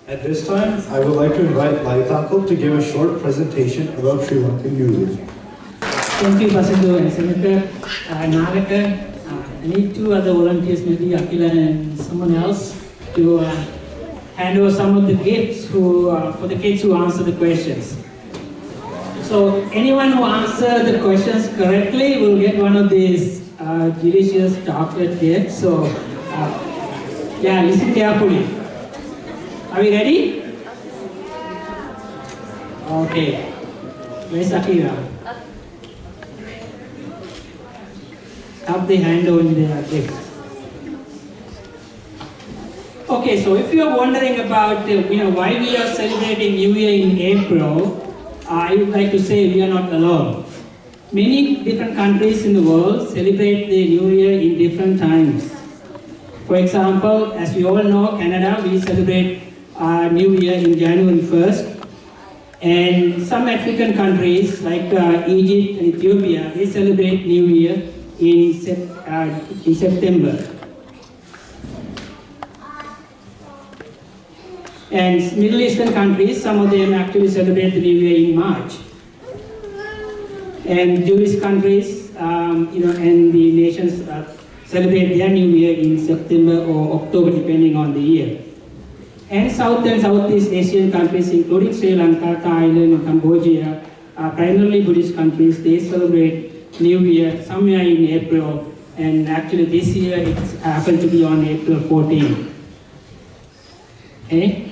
At this time, I would like to invite Light Uncle to give a short presentation about Sri Lankan New Year. Thank you, Pastor and Senator Naraka. I need two other volunteers, maybe Akila and someone else, to hand over some of the gifts for the kids who answer the questions. So anyone who answers the questions correctly will get one of these delicious chocolate cakes. So yeah, listen carefully. Are we ready? Okay. Where's Akira? Up the hand on the gift. Okay, so if you're wondering about why we are celebrating New Year in April, I would like to say we are not alone. Many different countries in the world celebrate the New Year in different times. For example, as we all know, Canada, we celebrate New Year in January 1st. And some African countries like Egypt and Ethiopia, they celebrate New Year in September. And Middle Eastern countries, some of them actually celebrate the New Year in March. And Jewish countries, and the nations celebrate their New Year in September or October, depending on the year. And South and Southeast Asian countries, including Sri Lanka, Thailand, and Cambodia, are primarily Buddhist countries. They celebrate New Year somewhere in April, and actually this year it happened to be on April 14th. Okay?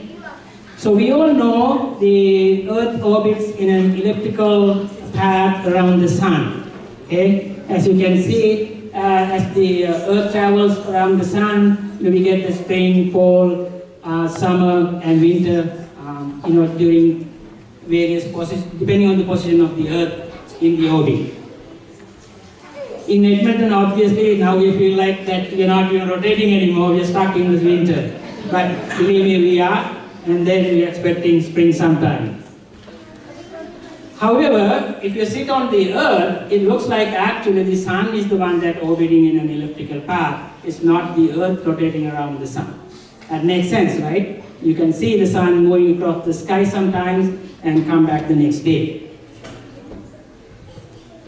So we all know the Earth orbits in an elliptical path around the Sun. Okay? As you can see, as the Earth travels around the Sun, we get the spring, fall, summer, and winter. During various positions, depending on the position of the Earth in the orbit. In Edmonton, obviously, now we feel like that we're not even rotating anymore, we're stuck in this winter. But believe me, we are, and then we're expecting spring sometime. However, if you sit on the Earth, it looks like actually the Sun is the one that orbiting in an elliptical path. It's not the Earth rotating around the Sun. That makes sense, right? You can see the Sun moving across the sky sometimes and come back the next day.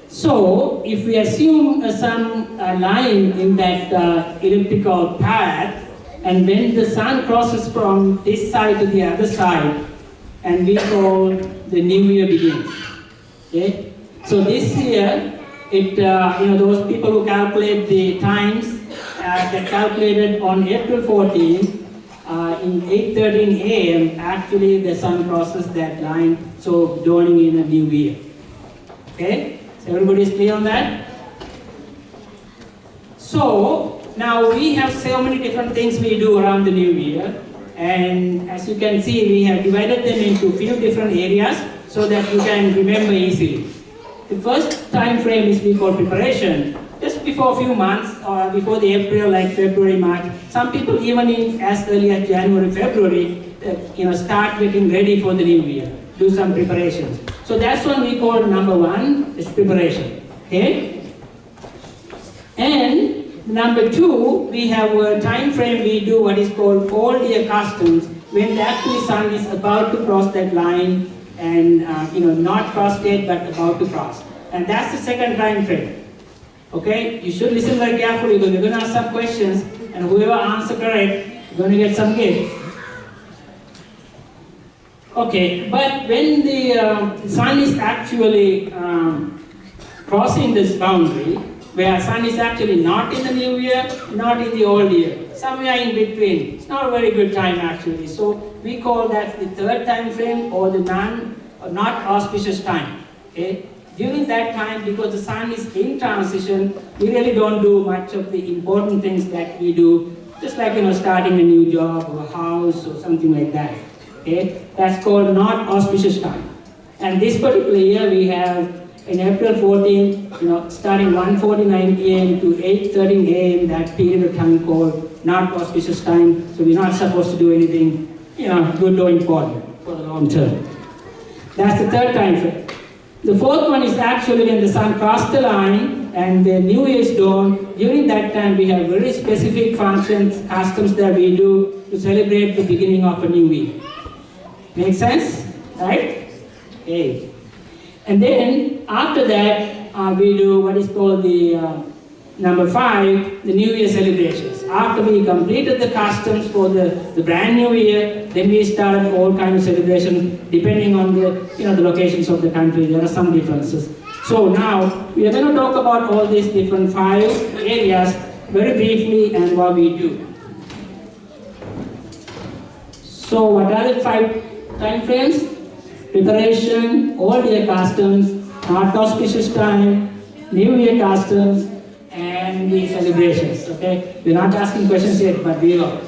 So, if we assume a Sun line in that elliptical path, and when the Sun crosses from this side to the other side, and we call the New Year begins. Okay? So this year, those people who calculate the times that calculated on April 14th, in 8:13 a.m., actually the Sun crosses that line, so dawning in a new year. Okay? So everybody is clear on that? So, now we have so many different things we do around the new year, and as you can see, we have divided them into a few different areas so that you can remember easily. The first time frame is we call preparation. Just before a few months, or before the April, like February, March, some people even in as early as January, February, start getting ready for the new year, do some preparations. So that's what we call number one, is preparation. Okay? And number two, we have a time frame we do what is called fall year customs, when the actual Sun is about to cross that line and not crossed yet but about to cross. And that's the second time frame. Okay, you should listen very carefully because we're going to ask some questions, and whoever answers correct, you're going to get some gift. Okay, but when the Sun is actually crossing this boundary, where Sun is actually not in the new year, not in the old year, somewhere in between, it's not a very good time actually. So we call that the third time frame or the not auspicious time. Okay? During that time, because the Sun is in transition, we really don't do much of the important things that we do, just like starting a new job or a house or something like that. Okay? That's called not auspicious time. And this particular year we have in April 14th, starting 1:49 p.m. to 8:13 a.m. that period of time called not auspicious time. So we're not supposed to do anything, good or important for the long term. That's the third time frame. The fourth one is actually when the Sun crossed the line and the New Year's dawn. During that time, we have very specific functions, customs that we do to celebrate the beginning of a new year. Make sense? Right? Okay. And then after that, we do what is called the number 5, the New Year celebrations. After we completed the customs for the brand new year, then we started all kinds of celebrations depending on the locations of the country. There are some differences. So now we are going to talk about all these different 5 areas very briefly and what we do. So what are the 5 time frames? Preparation, old year customs, not auspicious time, new year customs, and the celebrations. Okay, we're not asking questions yet, but we will.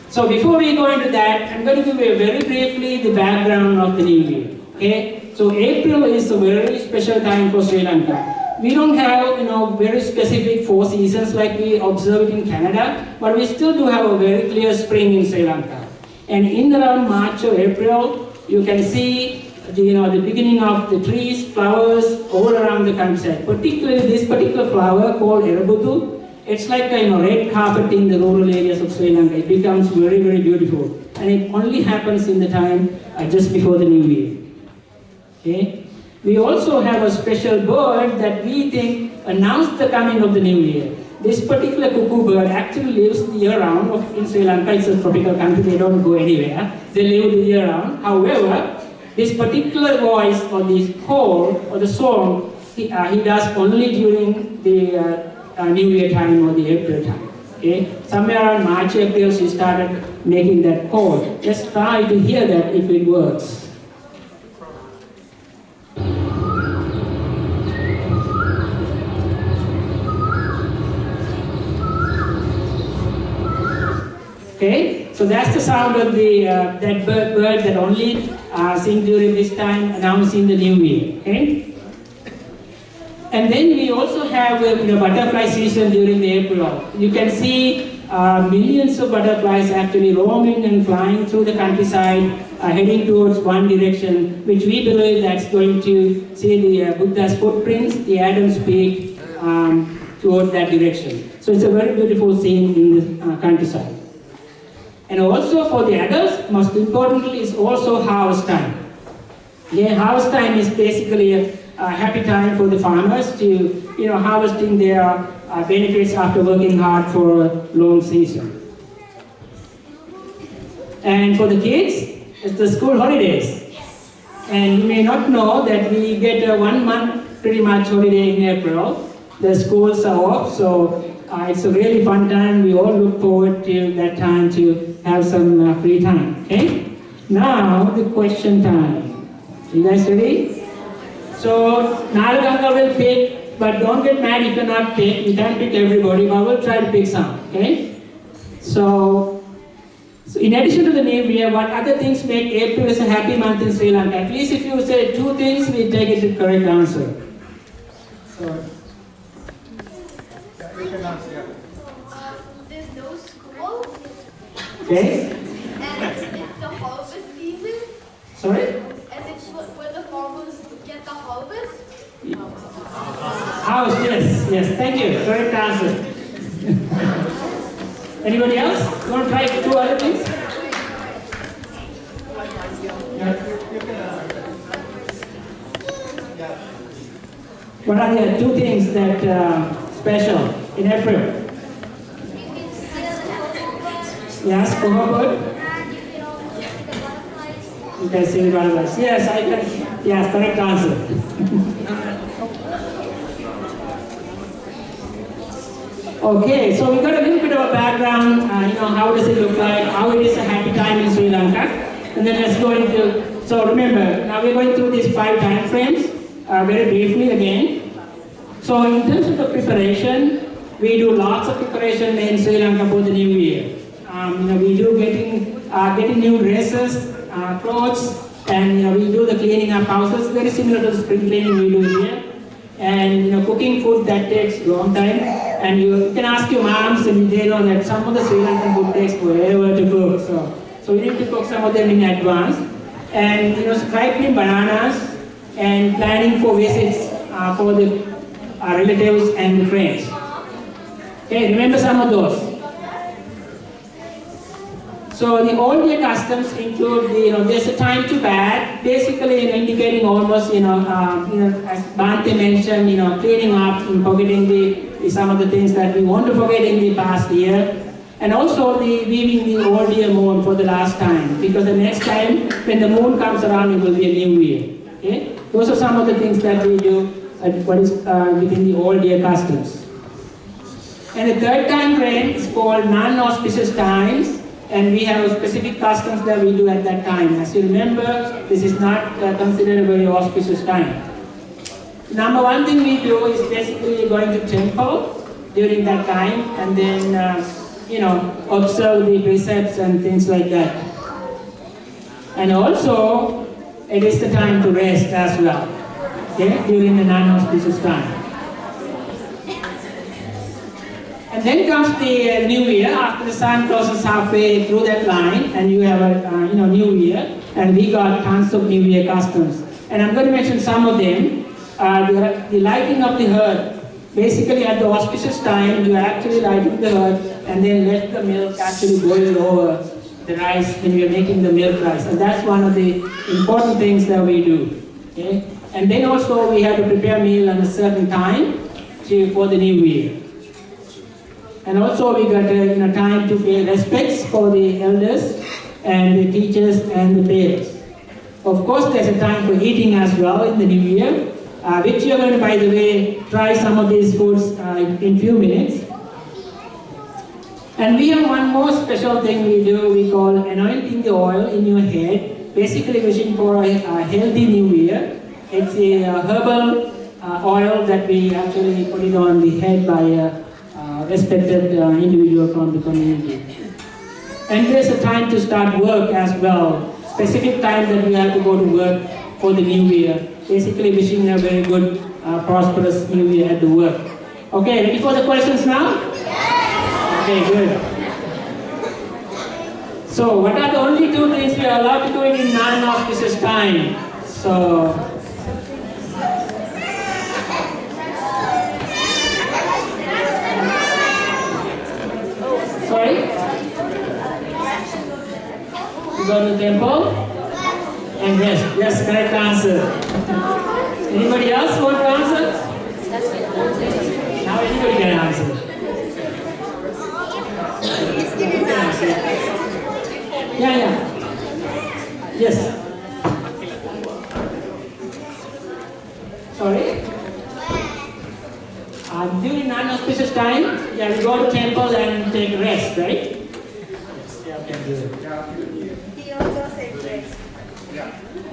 So before we go into that, I'm going to give you very briefly the background of the new year. Okay, so April is a very special time for Sri Lanka. We don't have very specific 4 seasons like we observe in Canada, but we still do have a very clear spring in Sri Lanka. And in around March or April, you can see the beginning of the trees, flowers all around the countryside. Particularly this particular flower called Avurudu. It's like a red carpet in the rural areas of Sri Lanka. It becomes very, very beautiful. And it only happens in the time just before the new year. Okay? We also have a special bird that we think announced the coming of the new year. This particular cuckoo bird actually lives the year round. In Sri Lanka, it's a tropical country, they don't go anywhere. They live the year round. However, this particular voice or this call or the song, he does only during the New Year time or the April time. Okay? Somewhere around March, April, she started making that call. Let's try to hear that if it works. Okay, so that's the sound of that bird that only sings during this time, announcing the new year. Okay, and then we also have butterfly season during the April. You can see millions of butterflies actually roaming and flying through the countryside, heading towards one direction, which we believe that's going to see the Buddha's footprints, the Adam's peak, towards that direction. So it's a very beautiful scene in the countryside. And also for the adults, most importantly, is also harvest time. Yeah, harvest time is basically a happy time for the farmers to, harvesting their benefits after working hard for a long season. And for the kids, it's the school holidays. And you may not know that we get a 1 month pretty much holiday in April. The schools are off, so it's a really fun time. We all look forward to that time to have some free time. Okay? Now the question time. You guys ready? So Naraganga will pick, but don't get mad if you're not picked. You can't pick everybody, but we'll try to pick some. Okay? So in addition to the name, we have what other things make April as a happy month in Sri Lanka. At least if you say 2 things, we take it to correct answer. So. There's no school. Okay? And it's the harvest season. Sorry? And it's where the farmers get the harvest. House, yes, thank you. Correct answer. Anybody else? You want to try 2 other things? Yeah. What are the 2 things that special in April? Yes, coho bird. You can see the butterflies. Yes, I can. Yes, correct answer. Okay, so we got a little bit of a background. How does it look like? How it is a happy time in Sri Lanka, and then let's go into. So remember, now we're going through these 5 time frames very briefly again. So in terms of the preparation, we do lots of preparation in Sri Lanka for the new year. We do getting new dresses, clothes, and we do the cleaning up houses, very similar to the spring cleaning we do here. And cooking food that takes a long time. And you can ask your moms, and they know that some of the Sri Lankan food takes forever to cook. So we need to cook some of them in advance. And ripening bananas and planning for visits for the relatives and friends. Okay, remember some of those. So the old year customs include there's a time to bad, basically indicating almost as Bhante mentioned, cleaning up and forgetting some of the things that we want to forget in the past year. And also the weaving the old year moon for the last time, because the next time when the moon comes around, it will be a new year. Okay? Those are some of the things that we do what is within the old year customs. And the third time frame is called non-auspicious times, and we have specific customs that we do at that time. As you remember, this is not considered a very auspicious time. Number one thing we do is basically going to temple during that time, and then observe the precepts and things like that. And also, it is the time to rest as well, okay, during the non-auspicious time. And then comes the new year, after the sun crosses halfway through that line, and you have a new year, and we got tons of new year customs. And I'm going to mention some of them. The lighting of the hearth. Basically, at the auspicious time, you are actually lighting the hearth and then let the milk actually boil over the rice when you are making the milk rice. And that's one of the important things that we do. Okay? And then also we have to prepare meal at a certain time for the new year. And also we got time to pay respects for the elders and the teachers and the parents. Of course, there's a time for eating as well in the new year. Which you're going to, by the way, try some of these foods in few minutes. And we have one more special thing we do, we call anointing the oil in your head, basically wishing for a healthy new year. It's a herbal oil that we actually put it on the head by a respected individual from the community. And there's a time to start work as well, specific time that we have to go to work for the new year. Basically wishing a very good, prosperous new year at the work. Okay, ready for the questions now? Yes. Okay, good. So, what are the only two things we are allowed to do in non-auspicious time? So, sorry? You go to the temple? And rest. Yes, correct answer. Anybody else want to answer? Now anybody can answer. Yeah. Yes. Sorry? During non-auspicious time, we go to temple and take rest, right? Yeah, can do it. He also said rest.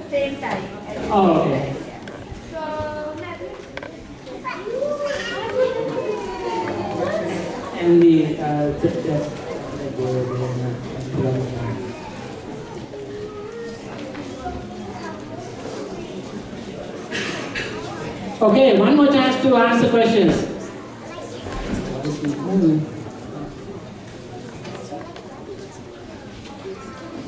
Same time. Oh, okay. And okay, one more chance to answer questions.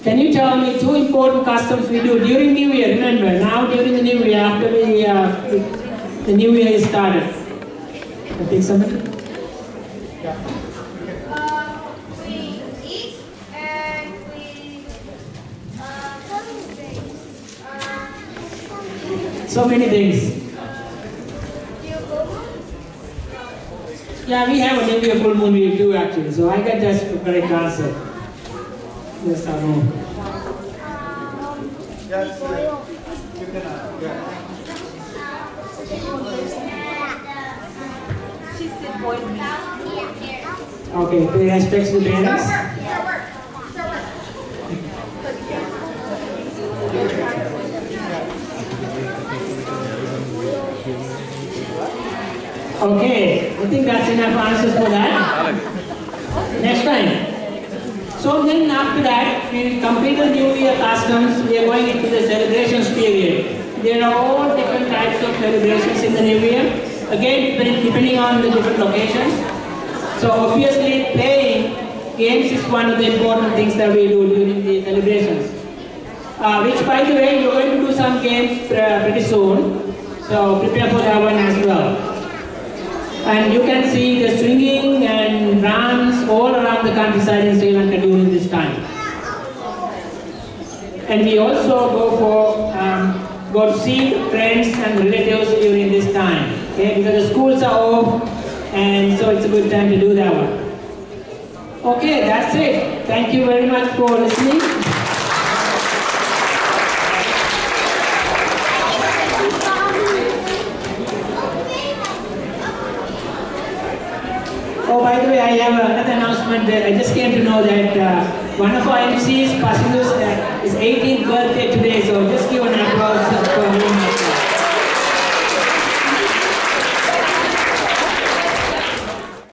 Can you tell me two important customs we do during New Year? Remember, now during the New Year, after the New Year is started. I think somebody? We eat and we so many things. Yeah, we have a New Year full moon we do actually, so I got just the correct answer. Yes or no? Yes, you can She said boy. Okay, pay respects to the parents. Okay, I think that's enough answers for that. Next time. So then after that, we complete the New Year customs, we are going into the celebrations period. There are all different types of celebrations in the New Year. Again, depending on the different locations. So obviously playing games is one of the important things that we do during the celebrations. Which by the way, we're going to do some games pretty soon. So prepare for that one as well. And you can see the swinging and drums all around the countryside in Sri Lanka during this time. And we also go to see friends and relatives during this time. Okay, because the schools are off, and so it's a good time to do that one. Okay, that's it. Thank you very much for listening. Oh, by the way, I have another announcement that I just came to know that one of our MCs, Pasindu's, is 18th birthday today, so just give an applause for him.